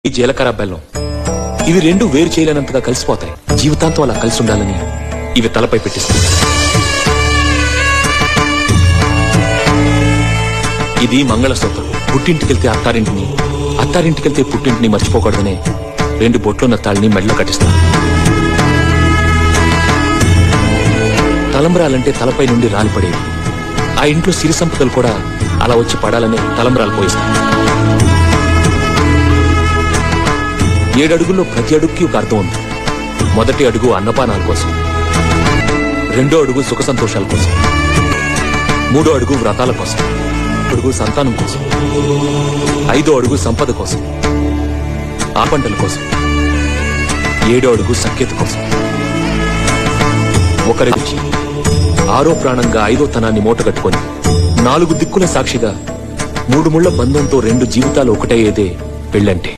ఈ జీలకర్ర బెల్లం ఇవి రెండు వేరు చేయలేనంతగా కలిసిపోతాయి. జీవితాంతం అలా కలిసి ఉండాలని ఇవి తలపై పెట్టిస్తుంది. ఇది మంగళసూత్రం. పుట్టింటికెళ్తే అత్తారింటిని, అత్తారింటికెళ్తే పుట్టింటిని మర్చిపోకూడదనే రెండు బొట్లున్న తాళ్ళని మెడలో కట్టిస్తారు. తలంబ్రాలంటే తలపై నుండి రాలిపడేవి. ఆ ఇంట్లో సిరి సంపదలు కూడా అలా వచ్చి పడాలనే తలంబ్రాలు పోయిస్తారు. 7 అడుగుల్లో ప్రతి అడుగుకి ఒక అర్థం ఉంది. మొదటి అడుగు అన్నపానాల కోసం, 2వ అడుగు సుఖ సంతోషాల కోసం, 3వ అడుగు వ్రతాల కోసం, అడుగు సంతానం కోసం, 5వ అడుగు సంపద కోసం, ఆ పంటల కోసం, 7వ అడుగు సఖ్యత కోసం. ఒకరి నుంచి 6వ ప్రాణంగా 5వ తనాన్ని మూటగట్టుకొని 4 దిక్కుల సాక్షిగా 3 ముళ్ల బంధంతో 2 జీవితాలు ఒకటయ్యేదే పెళ్ళంటే.